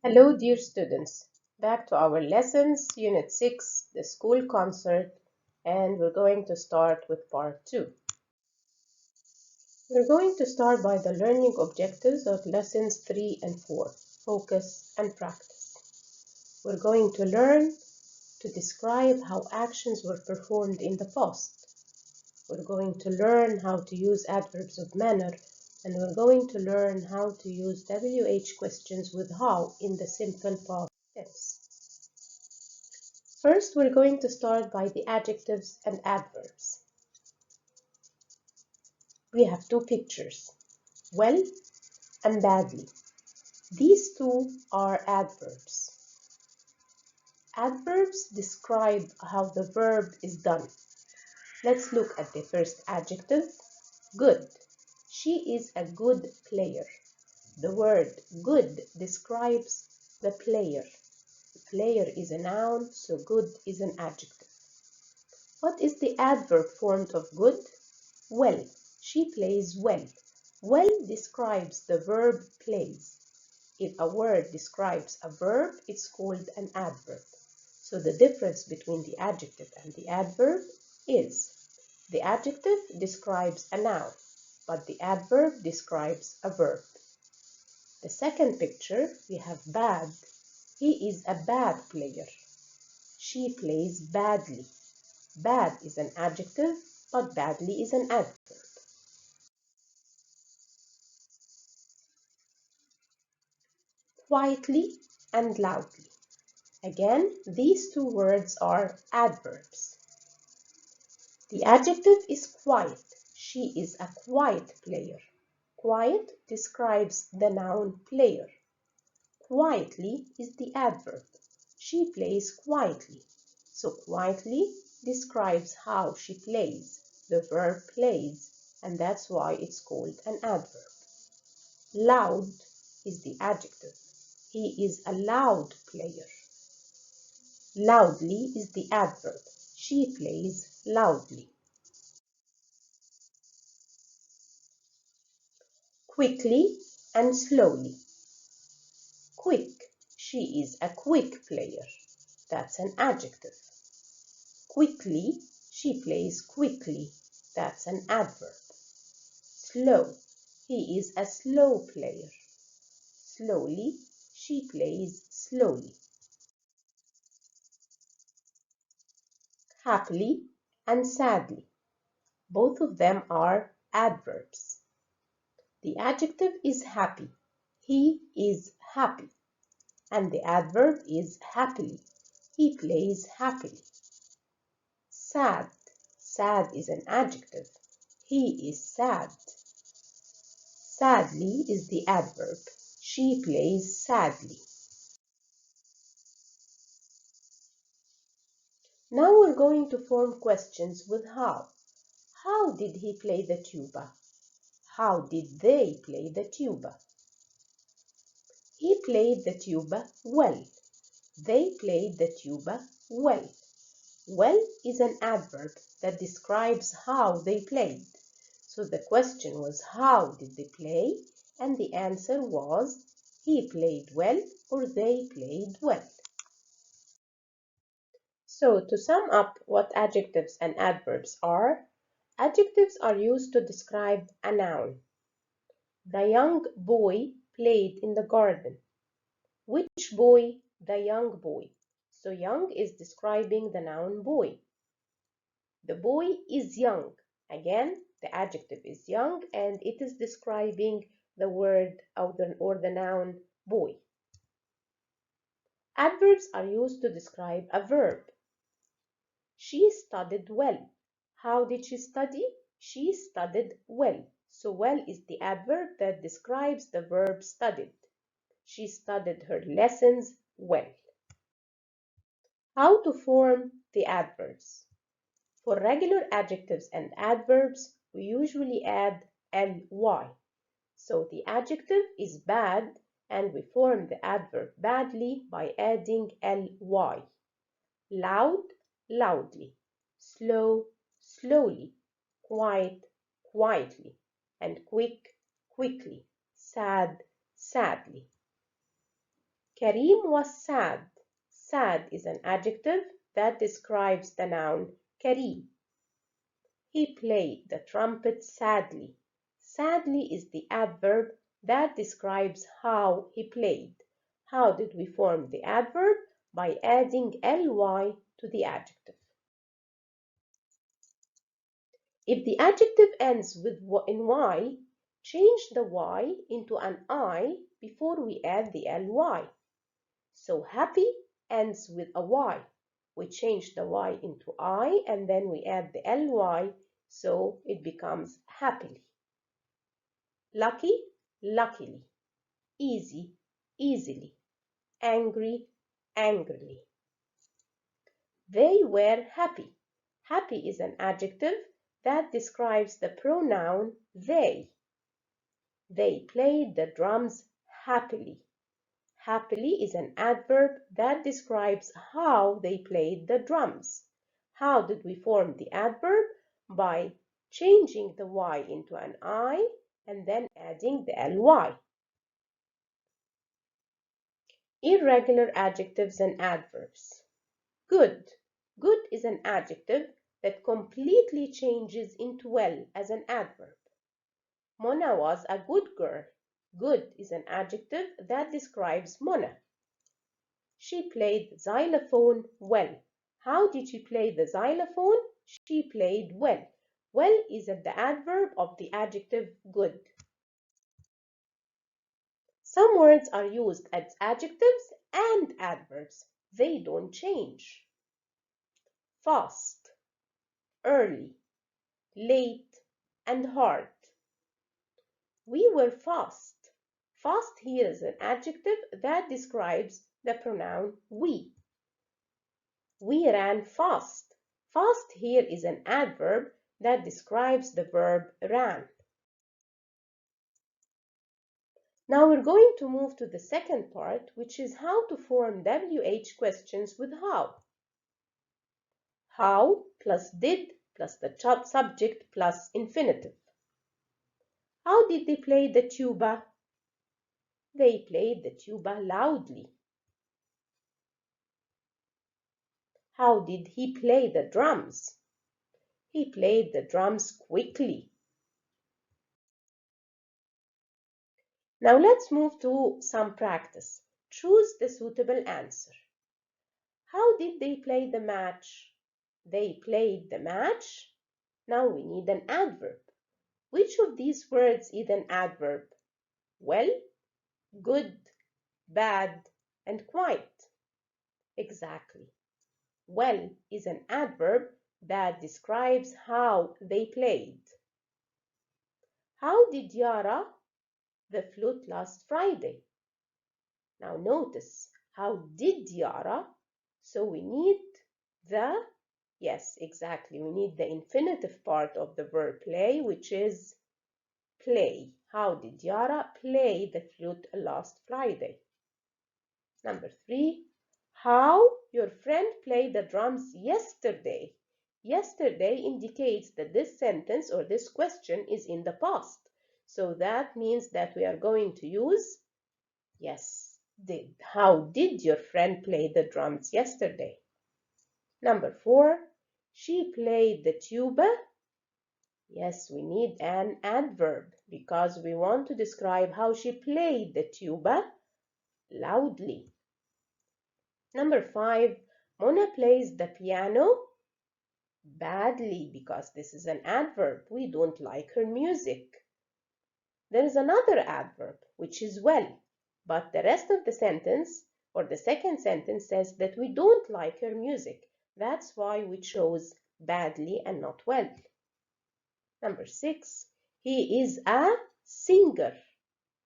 Hello, dear students. Back to our lessons, Unit 6, the school concert, and we're going to start with part 2. We're going to start by the learning objectives of lessons 3 and 4, focus and practice. We're going to learn to describe how actions were performed in the past. We're going to learn how to use adverbs of manner, and we're going to learn how to use WH questions with how in the simple past tense. First, we're going to start by the adjectives and adverbs. We have two pictures, well and badly. These two are adverbs. Adverbs describe how the verb is done. Let's look at the first adjective, good. She is a good player. The word good describes the player. The player is a noun, so good is an adjective. What is the adverb form of good? Well. She plays well. Well describes the verb plays. If a word describes a verb, it's called an adverb. So the difference between the adjective and the adverb is the adjective describes a noun, but the adverb describes a verb. The second picture, we have bad. He is a bad player. She plays badly. Bad is an adjective, but badly is an adverb. Quietly and loudly. Again, these two words are adverbs. The adjective is quiet. She is a quiet player. Quiet describes the noun player. Quietly is the adverb. She plays quietly. So quietly describes how she plays. The verb plays, and that's why it's called an adverb. Loud is the adjective. He is a loud player. Loudly is the adverb. She plays loudly. Quickly and slowly. Quick. She is a quick player. That's an adjective. Quickly. She plays quickly. That's an adverb. Slow. He is a slow player. Slowly. She plays slowly. Happily and sadly. Both of them are adverbs. The adjective is happy. He is happy. And the adverb is happily. He plays happily. Sad. Sad is an adjective. He is sad. Sadly is the adverb. She plays sadly. Now we're going to form questions with how. How did he play the tuba? How did they play the tuba? He played the tuba well. They played the tuba well. Well is an adverb that describes how they played. So the question was how did they play? And the answer was he played well or they played well. So to sum up what adjectives and adverbs are, adjectives are used to describe a noun. The young boy played in the garden. Which boy? The young boy. So young is describing the noun boy. The boy is young. Again, the adjective is young and it is describing the word or the noun boy. Adverbs are used to describe a verb. She studied well. How did she study? She studied well. So well is the adverb that describes the verb studied. She studied her lessons well. How to form the adverbs? For regular adjectives and adverbs, we usually add ly. So the adjective is bad and we form the adverb badly by adding ly. Loud, loudly. Slow, slowly. Quiet, quietly. And quick, quickly. Sad, sadly. Karim was sad. Sad is an adjective that describes the noun Karim. He played the trumpet sadly. Sadly is the adverb that describes how he played. How did we form the adverb? By adding ly to the adjective. If the adjective ends with in y, change the y into an I before we add the ly. So happy ends with a y. We change the y into I and then we add the ly, so it becomes happily. Lucky, luckily. Easy, easily. Angry, angrily. They were happy. Happy is an adjective that describes the pronoun they. They played the drums happily. Happily is an adverb that describes how they played the drums. How did we form the adverb? By changing the y into an I and then adding the ly. Irregular adjectives and adverbs. Good. Good is an adjective that completely changes into well as an adverb. Mona was a good girl. Good is an adjective that describes Mona. She played the xylophone well. How did she play the xylophone? She played well. Well is the adverb of the adjective good. Some words are used as adjectives and adverbs. They don't change. Fast, early, late, and hard. We were fast. Fast here is an adjective that describes the pronoun we. We ran fast. Fast here is an adverb that describes the verb ran. Now we're going to move to the second part, which is how to form WH questions with how. How plus did plus the subject plus infinitive. How did they play the tuba? They played the tuba loudly. How did he play the drums? He played the drums quickly. Now let's move to some practice. Choose the suitable answer. How did they play the match? They played the match. Now we need an adverb. Which of these words is an adverb? Well, good, bad, and quite. Exactly. Well is an adverb that describes how they played. How did Yara the flute last Friday? Now notice, how did Yara? So we need the, yes, exactly, we need the infinitive part of the verb play, which is play. How did Yara play the flute last Friday? Number 3, how your friend played the drums yesterday. Yesterday indicates that this sentence or this question is in the past. So that means that we are going to use, yes, did. How did your friend play the drums yesterday? Number 4, she played the tuba. Yes, we need an adverb because we want to describe how she played the tuba loudly. Number 5, Mona plays the piano badly because this is an adverb. We don't like her music. There is another adverb, which is well, but the rest of the sentence or the second sentence says that we don't like her music. That's why we chose badly and not well. Number 6, he is a singer.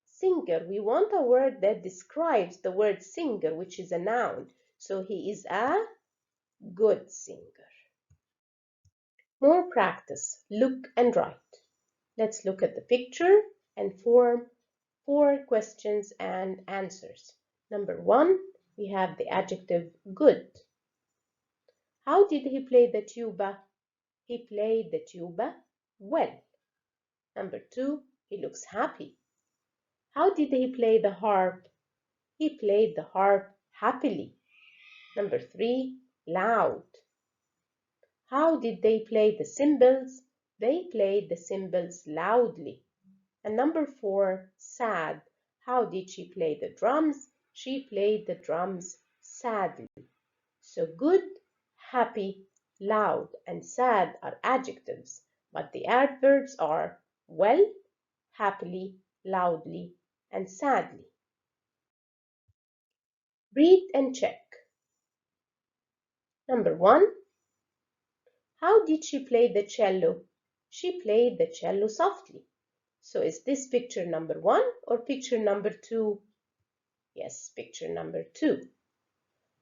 Singer, we want a word that describes the word singer, which is a noun. So he is a good singer. More practice. Look and write. Let's look at the picture and form 4 questions and answers. Number 1, we have the adjective good. How did he play the tuba? He played the tuba well. Number 2, he looks happy. How did he play the harp? He played the harp happily. Number 3, loud. How did they play the cymbals? They played the cymbals loudly. And number 4, sad. How did she play the drums? She played the drums sadly. So good, happy, loud, and sad are adjectives, but the adverbs are well, happily, loudly, and sadly. Read and check. Number 1. How did she play the cello? She played the cello softly. So is this picture number 1 or picture number 2? Yes, picture number 2.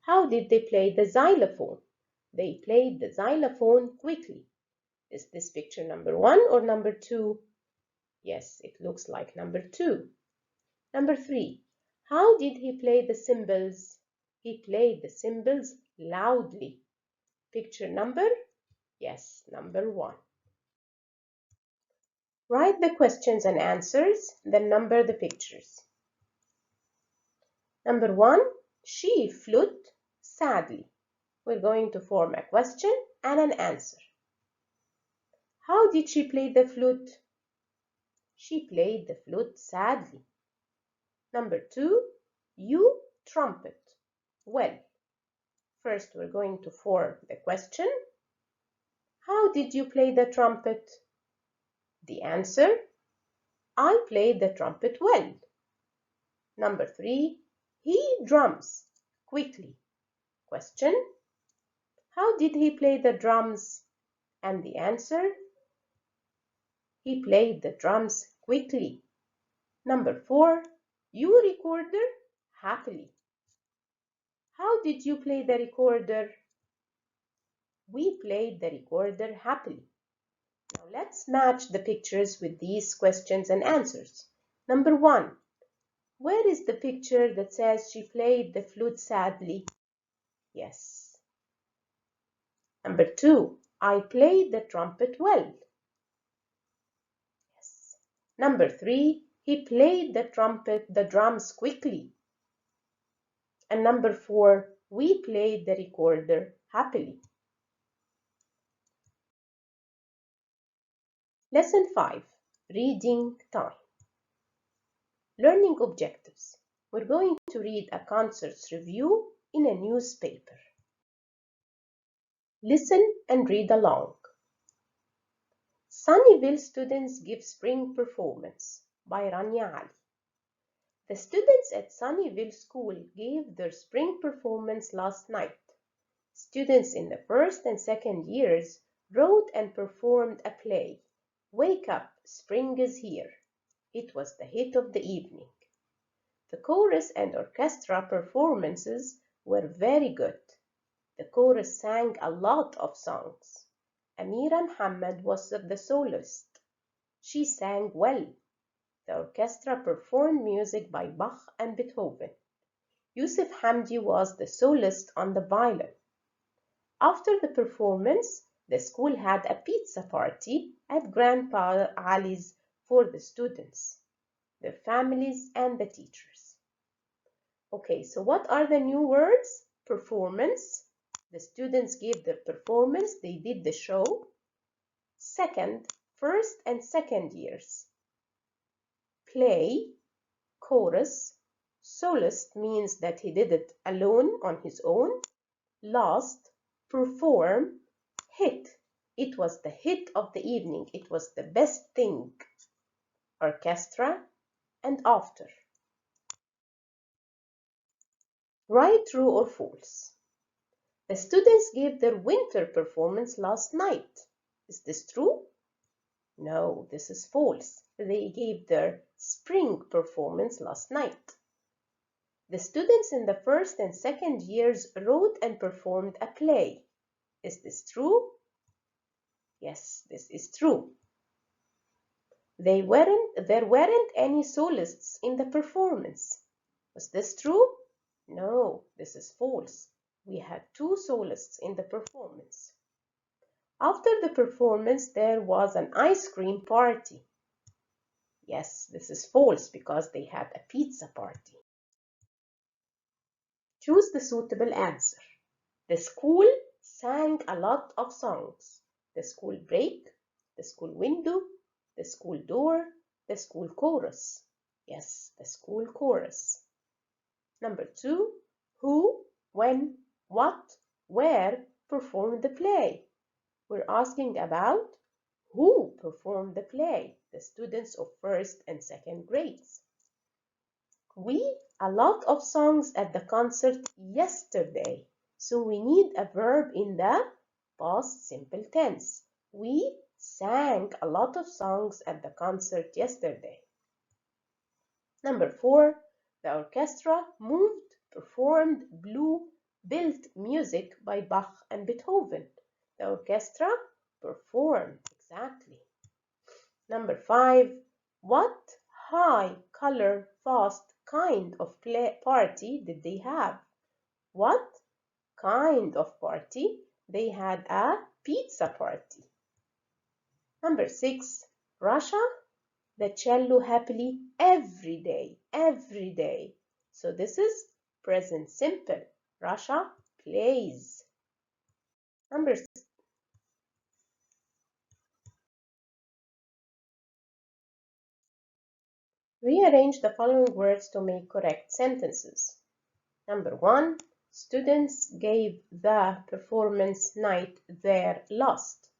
How did they play the xylophone? They played the xylophone quickly. Is this picture number 1 or number 2? Yes, it looks like number 2. Number 3. How did he play the cymbals? He played the cymbals loudly. Picture number? Yes, number 1. Write the questions and answers, then number the pictures. Number 1. She flute sadly. We're going to form a question and an answer. How did she play the flute? She played the flute sadly. Number 2. You trumpet. Well, first we're going to form the question. How did you play the trumpet? The answer. I played the trumpet well. Number 3. He drums quickly. Question. How did he play the drums? And the answer. He played the drums quickly. Number 4. You recorder happily. How did you play the recorder? We played the recorder happily. Now let's match the pictures with these questions and answers. Number 1. Where is the picture that says she played the flute sadly? Yes. Number 2. I played the trumpet well. Yes. Number 3. He played the drums quickly. And number 4. We played the recorder happily. Lesson 5. Reading time. Learning objectives. We're going to read a concert's review in a newspaper. Listen and read along. Sunnyvale students give spring performance by Rania Ali. The students at Sunnyvale School gave their spring performance last night. Students in the first and second years wrote and performed a play, Wake Up, Spring is Here. It was the hit of the evening. The chorus and orchestra performances were very good. The chorus sang a lot of songs. Amira Muhammad was the soloist. She sang well. The orchestra performed music by Bach and Beethoven. Yusuf Hamdi was the soloist on the violin. After the performance, the school had a pizza party at Grandpa Ali's for the students, their families, and the teachers. Okay, so what are the new words? Performance. The students gave their performance. They did the show. First and second years. Play, chorus. Soloist means that he did it alone on his own. Last, perform, hit. It was the hit of the evening. It was the best thing. Orchestra and after. Write true or false. The students gave their winter performance last night. Is this true? No, this is false. They gave their spring performance last night. The students in the first and second years wrote and performed a play. Is this true? Yes, this is true. There weren't any solists in the performance. Was this true? No, this is false. We had 2 solists in the performance. After the performance, there was an ice cream party. Yes, this is false because they had a pizza party. Choose the suitable answer. The school sang a lot of songs. The school break, the school window, the school door, the school chorus. Yes, the school chorus. Number 2, who, when, what, where performed the play? We're asking about who performed the play, the students of first and second grades. We a lot of songs at the concert yesterday. So we need a verb in the past simple tense. We sang a lot of songs at the concert yesterday. Number 4, the orchestra moved, performed, blew, built music by Bach and Beethoven. The orchestra performed, exactly. Number 5, what high, color, fast kind of party did they have? What kind of party? They had a pizza party. Number 6, Russia, the cello happily every day, every day. So this is present simple. Russia plays. Number 6. Rearrange the following words to make correct sentences. Number 1, students gave the performance night their last.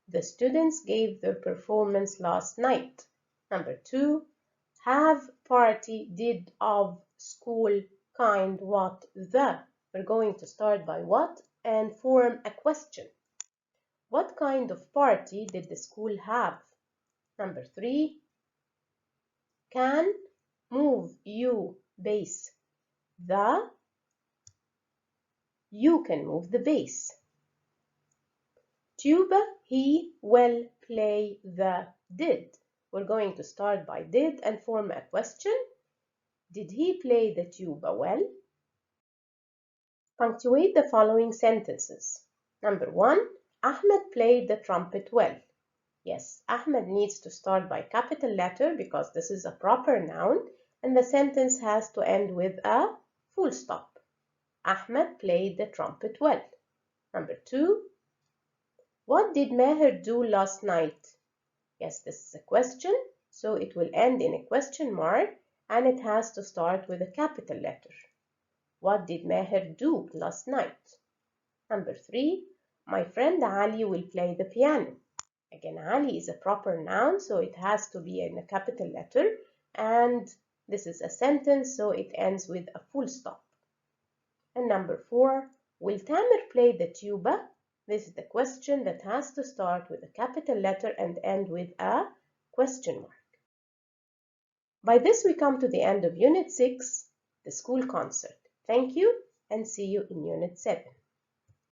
The students gave their performance last night. Number 2, have, party, did, of, school, kind, what, the. We're going to start by what and form a question. What kind of party did the school have? Number 3, can, move, you, base, the. You can move the base. Tuba, he, will, play, the, did. We're going to start by did and form a question. Did he play the tuba well? Punctuate the following sentences. Number 1, Ahmed played the trumpet well. Yes, Ahmed needs to start by capital letter because this is a proper noun and the sentence has to end with a full stop. Ahmed played the trumpet well. Number 2, what did Meher do last night? Yes, this is a question, so it will end in a question mark and it has to start with a capital letter. What did Meher do last night? Number 3, my friend Ali will play the piano. Again, Ali is a proper noun, so it has to be in a capital letter and this is a sentence, so it ends with a full stop. And number 4, will Tamer play the tuba? This is the question that has to start with a capital letter and end with a question mark. By this we come to the end of Unit 6, the school concert. Thank you and see you in Unit 7.